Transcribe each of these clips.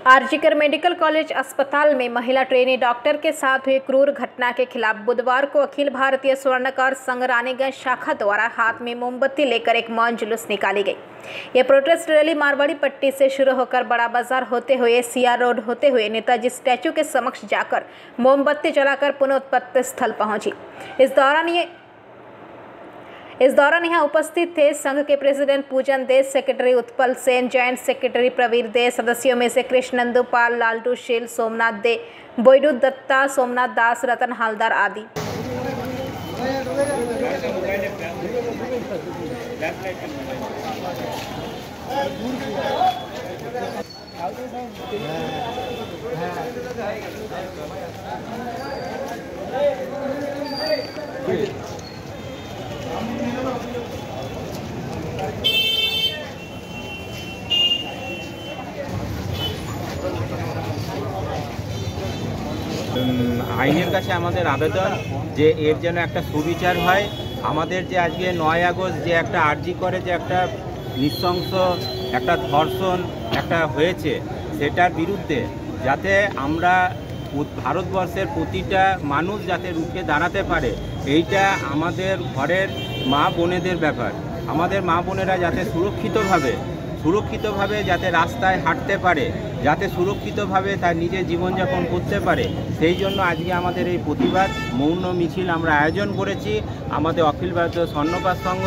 RG Kar medical college अस्पताल में महिला ट्रेनी डॉक्टर के साथ हुई क्रूर घटना के खिलाफ बुधवार को अखिल भारतीय स्वर्णकार संघ रानीगंज शाखा द्वारा हाथ में मोमबत्ती लेकर एक मौन जुलूस निकाली गई। यह प्रोटेस्ट रैली मारवाड़ी पट्टी से शुरू होकर बड़ा बाजार होते हुए सीआर रोड होते हुए नेताजी स्टैचू के समक्ष जाकर मोमबत्ती जलाकर पुनः उत्पत्ति स्थल पहुंची। इस दौरान यहाँ उपस्थित थे संघ के प्रेसिडेंट पूजन देश, secretary Utpal Sen, joint secretary Prabir De, सदस्यों में से कृष्णनंदू पाल, लालटू शील, सोमनाथ दे, बोइडू दत्ता, सोमनाथ दास, रतन हालदार आदि। আইনের কাছে আমাদের আবেদন যে এর যেন একটা সুবিচার হয়। আমাদের যে আজকে 9 আগস্ট যে একটা আরজি করে যে একটা নৃশংস একটা ধর্ষণ একটা হয়েছে, সেটার বিরুদ্ধে যাতে আমরা ভারতবর্ষের প্রতিটা মানুষ যাতে রুখে দাঁড়াতে পারে, এইটা আমাদের ঘরের মা বোনেদের ব্যাপার। আমাদের মা বোনেরা যাতে সুরক্ষিতভাবে যাতে রাস্তায় হাঁটতে পারে, যাতে সুরক্ষিতভাবে তার নিজের জীবনযাপন করতে পারে, সেই জন্য আজকে আমাদের এই প্রতিবাদ মৌন মিছিল আমরা আয়োজন করেছি। আমাদের অখিল ভারতীয় স্বর্ণকার সংঘ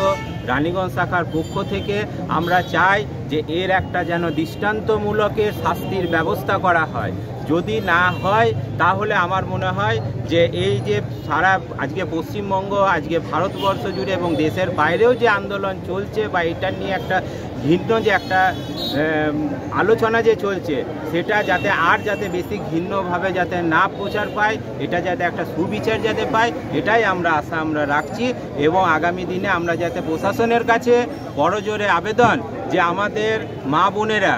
রানীগঞ্জ শাখার পক্ষ থেকে আমরা চাই যে এর একটা যেন দৃষ্টান্তমূলকের শাস্তির ব্যবস্থা করা হয়। যদি না হয় তাহলে আমার মনে হয় যে এই যে সারা আজকে পশ্চিমবঙ্গ, আজকে ভারতবর্ষ জুড়ে এবং দেশের বাইরেও যে আন্দোলন চলছে বা এটা নিয়ে একটা ভিন্ন যে একটা আলোচনা যে চলছে, সেটা যাতে বেশি ঘৃণ্যভাবে যাতে না প্রচার পায়, এটা যাতে একটা সুবিচার যাতে পায়, এটাই আশা আমরা রাখছি। এবং আগামী দিনে আমরা যাতে প্রশাসনের কাছে বড় জোরে আবেদন যে আমাদের মা বোনেরা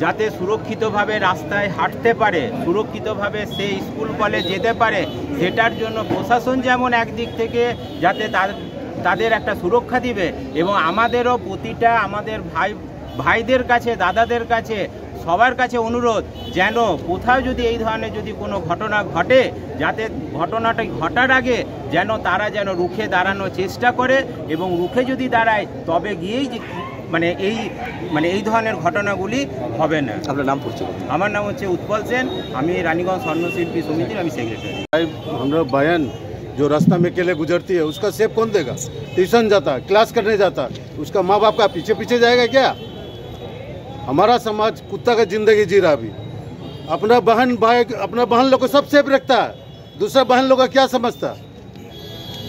যাতে সুরক্ষিতভাবে রাস্তায় হাঁটতে পারে, সুরক্ষিতভাবে সে স্কুল কলেজ যেতে পারে, সেটার জন্য প্রশাসন যেমন একদিক থেকে যাতে তাদের একটা সুরক্ষা দিবে, এবং আমাদেরও প্রতিটা আমাদের ভাইদের কাছে, দাদাদের কাছে, সবার কাছে অনুরোধ যেন কোথাও যদি এই ধরনের যদি কোনো ঘটনা ঘটে, যাতে ঘটনাটা ঘটার আগে যেন তারা যেন রুখে দাঁড়ানোর চেষ্টা করে, এবং রুখে যদি দাঁড়ায় তবে গিয়েই এই ধরনের ঘটনাগুলি হবে না। আপনার নাম পড়ছে? আমার নাম হচ্ছে उत्पल सेन, আমি रानीगंज स्वर्णशिल्पी समितिर আমি सेक्रेटरी। हमरा बहन जो रास्ता में अकेले गुजरती है, उसका सेफ कौन देगा? ट्यूशन जाता, क्लास करने जाता, उसका माँ बाप का पीछे पीछे जाएगा क्या? हमारा समाज कुत्ता का जिंदगी जी रहा। अभी अपना बहन लोग को सब सेफ रखता है, दूसरा बहन लोग का क्या समझता?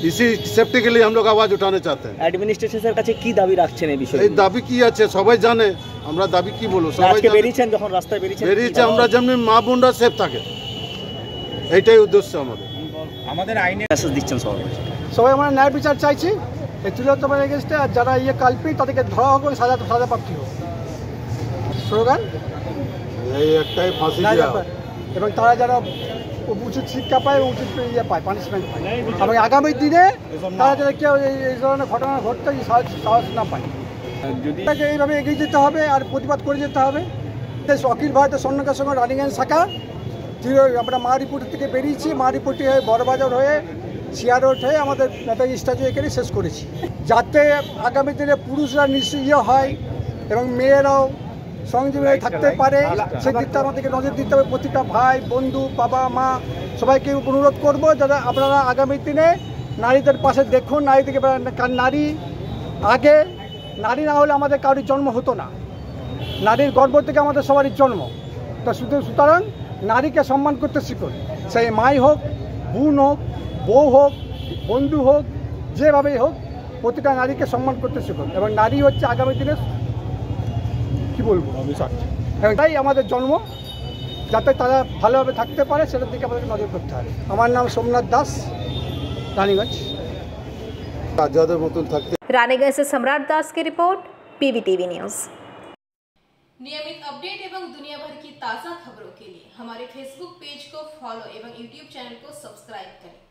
इसी सेफ्टी के लिए हम लोग आवाज उठाना चाहते हैं। অ্যাডমিনিস্ট্রেশনের কাছে কি দাবি রাখছেন এই বিষয়ে? এই দাবি কি আছে সবাই জানে, আমরা দাবি কি বলবো? সবাই বেরিয়েছেন, যখন রাস্তায় বেরিয়েছে আমরা যেমন মা বোনরা সেফ থাকে, এইটাই উদ্দেশ্য আমাদের আইনে মেসেজ দিচ্ছেন সবাই আমরা ন্যায় বিচার চাইছি এই তুলোত্তমের এগেনস্টে, আর যারা কালপিট তাদেরকে ধরা হোক, সাজা প্রাপ্তি হোক। স্লোগান এই একটাই, ফাঁসি দেওয়া, এবং তারা যারা উচিত শিক্ষা পায়, উচিত পায়, পানিশমেন্ট পায়, এবং আগামী দিনে তারা যারা কেউ এই ধরনের ঘটনা ঘটতে সাহস না পায়, যদি এইভাবে এগিয়ে যেতে হবে আর প্রতিবাদ করে যেতে হবে। অখিল ভারতীয় স্বর্ণকার সংঘ রানীগঞ্জ শাখা আমরা মারিপুর থেকে বেরিয়েছি, মারিপুরটি হয়ে বড়বাজার হয়ে সিআর রোড হয়ে আমাদের নেতাজি স্ট্যাচু এখানে শেষ করেছি, যাতে আগামী দিনে পুরুষরা নিশ্চয় হয় এবং মেয়েরাও সংযমী হয়ে থাকতে পারে, সেদিকটা আমাদেরকে নজর দিতে হবে। প্রতিটা ভাই, বন্ধু, বাবা, মা সবাইকে অনুরোধ করবো যারা আপনারা আগামী দিনে নারীদের পাশে দেখুন। নারী আগে, নারী না হলে আমাদের কারোর জন্ম হতো না, নারীর গর্ভ থেকে আমাদের সবারই জন্ম। তো সুতরাং নারীকে সম্মান করতে শিখুন, সেই মাই হোক, বোন হোক, বউ হোক, বন্ধু হোক, যেভাবেই হোক, প্রতিটা নারীকে সম্মান করতে শিখুন। এবং নারী হচ্ছে আগামী দিনে কি বলবো, তাই আমাদের জন্ম, যাতে তারা ভালোভাবে থাকতে পারে সেটার দিকে আমাদেরকে নজর করতে হবে। আমার নাম সোমনাথ দাস, রানীগঞ্জ। आजाদের মতন থাকতে। रानीगंज से सम्राट दास की रिपोर्ट, पीवीटीवी न्यूज। नियमित अपडेट एवं दुनिया भर की ताज़ा खबरों के लिए हमारे फेसबुक पेज को फॉलो एवं यूट्यूब चैनल को सब्सक्राइब करें।